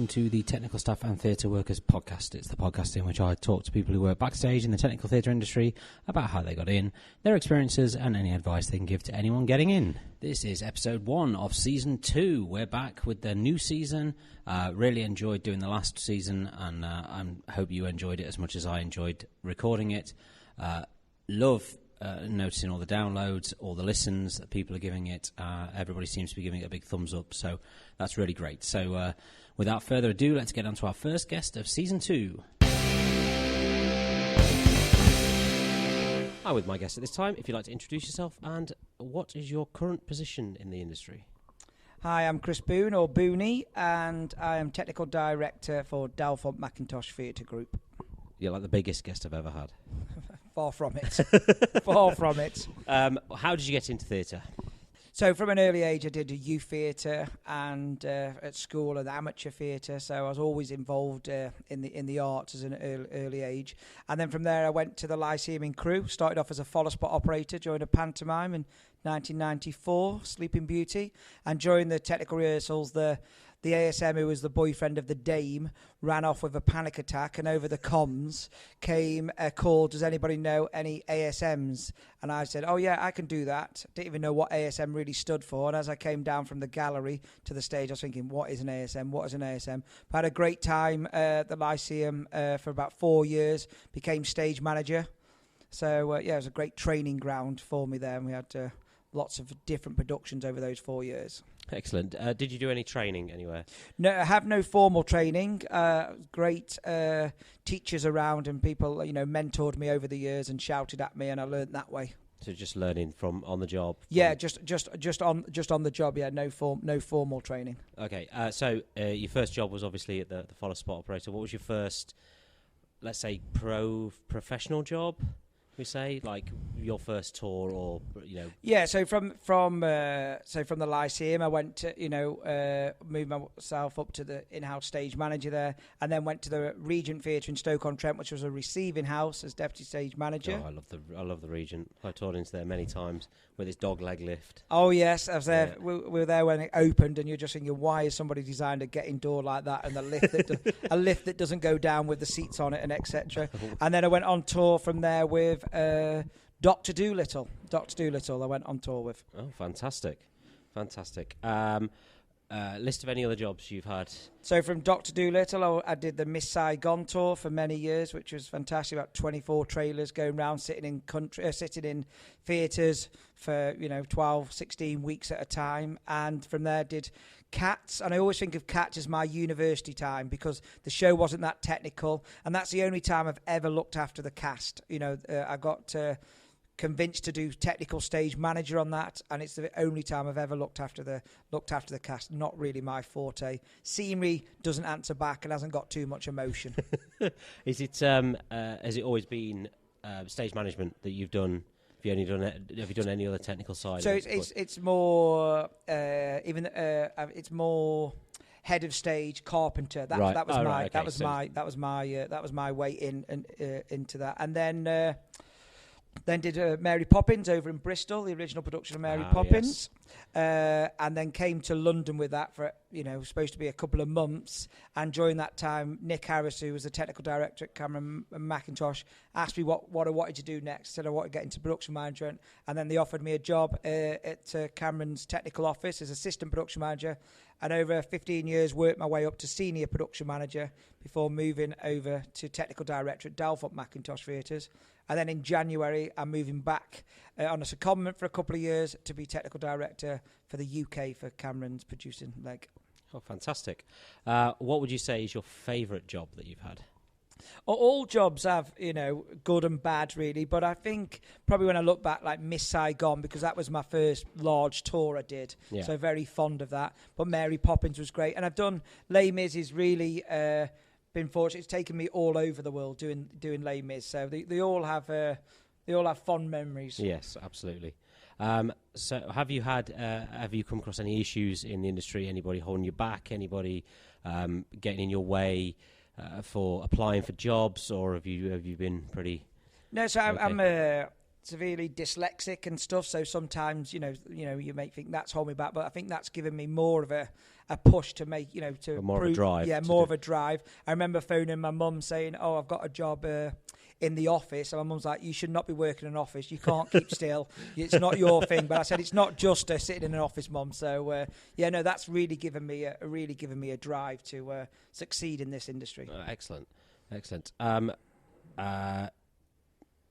welcome to the Technical Staff and Theatre Workers podcast. It's the podcast in which I talk to people who work backstage in the technical theatre industry about how they got in, their experiences, and any advice they can give to anyone getting in. This is episode 1 of season 2. We're back with the new season. Really enjoyed doing the last season, and I hope you enjoyed it as much as I enjoyed recording it. Love noticing all the downloads, all the listens that people are giving it. Everybody seems to be giving it a big thumbs up, so that's really great. So without further ado, let's get on to our first guest of season 2. Hi, with my guest at this time, if you'd like to introduce yourself, and what is your current position in the industry? Hi, I'm Chris Boone, or Booney, and I am Technical Director for Delfont Mackintosh Theatre Group. You're like the biggest guest I've ever had. Far from it. Far from it. How did you get into theatre? So from an early age, I did a youth theatre and at school an amateur theatre. So I was always involved in the arts as an early age. And then from there, I went to the Lyceum in Crewe. Started off as a follow spot operator, joined a pantomime in 1994, Sleeping Beauty. And during the technical rehearsals, the ASM, who was the boyfriend of the Dame, ran off with a panic attack, and over the comms came a call, does anybody know any ASMs? And I said, oh yeah, I can do that. Didn't even know what ASM really stood for. And as I came down from the gallery to the stage, I was thinking, what is an ASM? What is an ASM? I had a great time at the Lyceum for about 4 years, became stage manager. So yeah, it was a great training ground for me there, and we had lots of different productions over those 4 years. Excellent. Did you do any training anywhere? No, I have no formal training. Great teachers around, and people, mentored me over the years and shouted at me, and I learned that way. So just learning from on the job. Yeah, just on the job. Yeah, no formal training. Okay. So your first job was obviously at the follow spot operator. What was your first, let's say, professional job? We say, like your first tour, or Yeah, so from the Lyceum, I went to moved myself up to the in-house stage manager there, and then went to the Regent Theatre in Stoke-on-Trent, which was a receiving house, as deputy stage manager. Oh, I love the Regent. I toured into there many times with its dog leg lift. Oh yes, I was there. Yeah. We were there when it opened, and you're just thinking, why has somebody designed a getting door like that, and a lift that doesn't go down with the seats on it, and etc. And then I went on tour from there with Dr. Dolittle. I went on tour with. Oh, fantastic. List of any other jobs you've had. So from Dr. Dolittle, I did the Miss Saigon tour for many years, which was fantastic. About 24 trailers going around, sitting in theatres for 12, 16 weeks at a time. And from there did Cats, and I always think of Cats as my university time, because the show wasn't that technical, and that's the only time I've ever looked after the cast. I got convinced to do technical stage manager on that, and it's the only time I've ever looked after the cast. Not really my forte. Scenery doesn't answer back and hasn't got too much emotion. Has it always been stage management that you've done? Have you done any other technical side? So it's more it's more head of stage, carpenter. That was my way into that, and then did Mary Poppins over in Bristol, the original production of Mary Poppins, and then came to London with that for supposed to be a couple of months. And during that time, Nick Harris, who was the technical director at Cameron Mackintosh, asked me what I wanted to do next. Said I wanted to get into production management, and then they offered me a job at Cameron's technical office as assistant production manager. And over 15 years, worked my way up to senior production manager before moving over to technical director at Delfont Mackintosh Theatres. And then in January, I'm moving back on a secondment for a couple of years to be technical director for the UK for Cameron's producing leg. Oh, fantastic. What would you say is your favourite job that you've had? All jobs have, good and bad, really. But I think probably when I look back, like Miss Saigon, because that was my first large tour I did. Yeah. So very fond of that. But Mary Poppins was great. And I've done Les Mis is really been fortunate. It's taken me all over the world doing Les Mis. So they all have fond memories. Yes, absolutely. So have you come across any issues in the industry? Anybody holding you back? Anybody getting in your way for applying for jobs, or have you been pretty? No, so okay. severely dyslexic and stuff, so sometimes you may think that's holding me back, but I think that's given me more of a push to make to more of a drive. Yeah, more of a drive. I remember phoning my mum saying, "Oh, I've got a job in the office," and my mum's like, "You should not be working in an office. You can't keep still. It's not your thing." But I said, "It's not just sitting in an office, Mum." So that's really given me a drive to succeed in this industry. Excellent.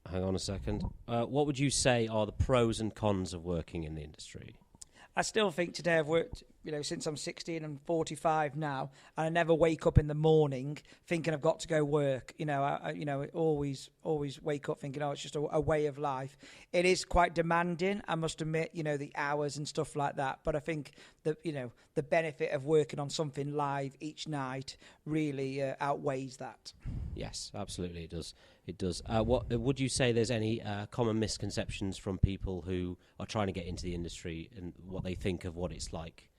Hang on a second. What would you say are the pros and cons of working in the industry? I still think today I've worked, since I'm 16 and 45 now, and I never wake up in the morning thinking I've got to go work. I always wake up thinking, it's just a way of life. It is quite demanding, I must admit, the hours and stuff like that. But I think that, the benefit of working on something live each night really outweighs that. Yes, absolutely, it does. It does. What would you say? There's any common misconceptions from people who are trying to get into the industry and what they think of what it's like?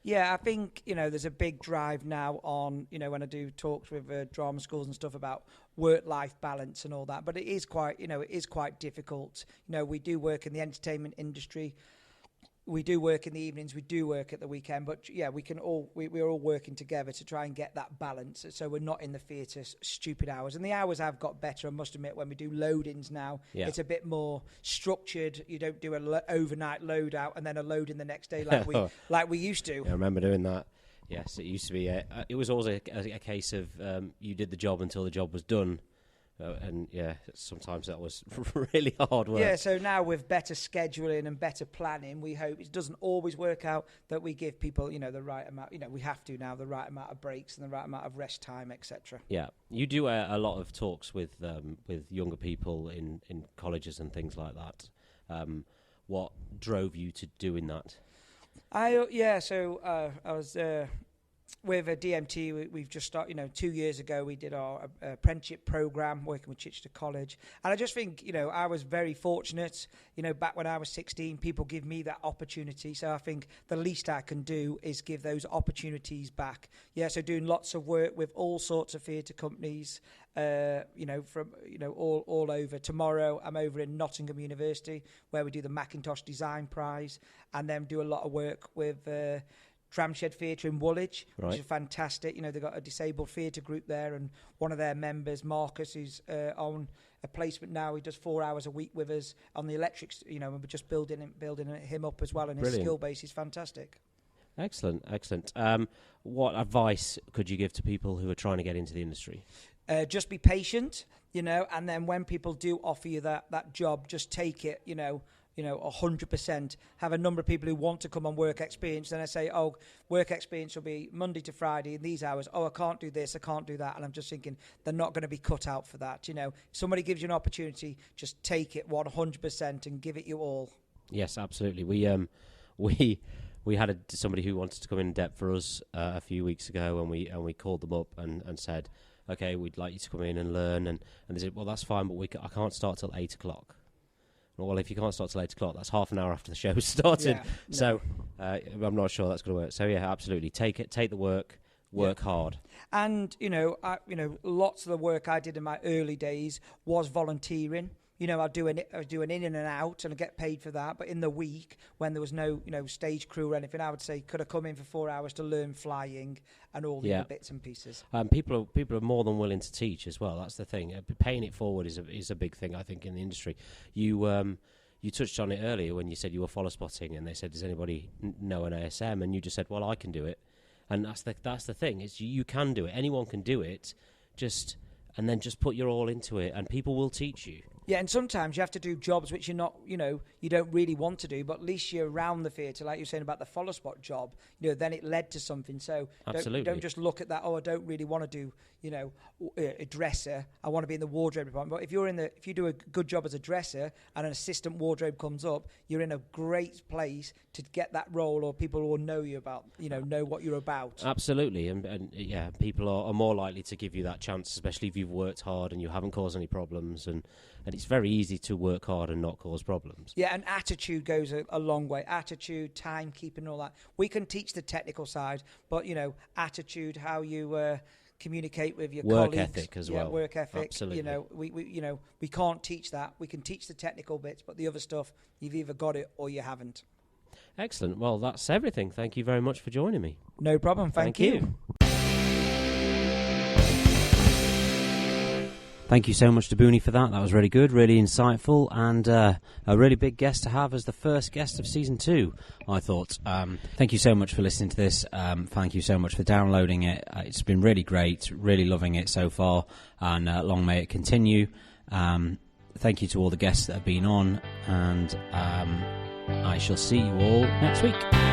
Yeah, I think there's a big drive now on when I do talks with drama schools and stuff about work-life balance and all that. But it is quite difficult. We do work in the entertainment industry. We do work in the evenings, we do work at the weekend, but we're all working together to try and get that balance, so we're not in the theatre stupid hours. And the hours have got better, I must admit. When we do load-ins now, it's a bit more structured. You don't do an overnight load out and then a load in the next day like we used to. Yeah, I remember doing that. Yes, it used to be. It was always a case of you did the job until the job was done. And sometimes that was really hard work. Yeah, so now with better scheduling and better planning, we hope it doesn't always work out that we give people, the right amount. We have to now the right amount of breaks and the right amount of rest time, etc. Yeah, you do a lot of talks with younger people in colleges and things like that. What drove you to doing that? I was. With a DMT, we've just started, 2 years ago, we did our apprenticeship program working with Chichester College. And I just think, I was very fortunate, back when I was 16, people give me that opportunity. So I think the least I can do is give those opportunities back. Yeah, so doing lots of work with all sorts of theatre companies, from all over. Tomorrow, I'm over in Nottingham University, where we do the Mackintosh Design Prize, and then do a lot of work with Tramshed Theatre in Woolwich, which is fantastic. They've got a disabled theatre group there, and one of their members, Marcus, who's on a placement now. He does 4 hours a week with us on the electrics. And we're just building him up as well, and his skill base is fantastic. Excellent. What advice could you give to people who are trying to get into the industry? Just be patient, and then when people do offer you that job, just take it, 100%. Have a number of people who want to come on work experience. Then I say, work experience will be Monday to Friday in these hours. I can't do this, I can't do that. And I'm just thinking they're not going to be cut out for that. If somebody gives you an opportunity, just take it 100% and give it you all. Yes, absolutely. We had somebody who wanted to come in depth for us a few weeks ago, and we called them up and said, okay, we'd like you to come in and learn. And they said, well, that's fine, but I can't start till 8 o'clock. Well, if you can't start till 8 o'clock, that's half an hour after the show started. Yeah, so I'm not sure that's going to work. So yeah, absolutely, take the work hard. And lots of the work I did in my early days was volunteering. I'd do an in and an out, and I get paid for that. But in the week, when there was no stage crew or anything, I would say, could I come in for 4 hours to learn flying and all the other bits and pieces. People are more than willing to teach as well. That's the thing. Paying it forward is a big thing, I think, in the industry. You touched on it earlier when you said you were follow spotting, and they said, does anybody know an ASM? And you just said, well, I can do it. And that's the thing. It's you can do it. Anyone can do it. Just put your all into it, and people will teach you. Yeah, and sometimes you have to do jobs which you're not, you don't really want to do, but at least you're around the theatre, like you were saying about the follow spot job, then it led to something. So don't just look at that, I don't really want to do, a dresser, I want to be in the wardrobe department. But if you do a good job as a dresser and an assistant wardrobe comes up, you're in a great place to get that role, or people will know you about, know what you're about. Absolutely, and people are more likely to give you that chance, especially if you've worked hard and you haven't caused any problems, and it's very easy to work hard and not cause problems. Yeah, and attitude goes a long way. Attitude, timekeeping, all that. We can teach the technical side, but, attitude, how you communicate with your work colleagues. Ethic as well. Work ethic. Absolutely. We can't teach that. We can teach the technical bits, but the other stuff, you've either got it or you haven't. Excellent. Well, that's everything. Thank you very much for joining me. No problem. Thank you. Thank you so much to Boone for that. That was really good, really insightful, and a really big guest to have as the first guest of Season 2, I thought. Thank you so much for listening to this. Thank you so much for downloading it. It's been really great, really loving it so far, and long may it continue. Thank you to all the guests that have been on, and I shall see you all next week.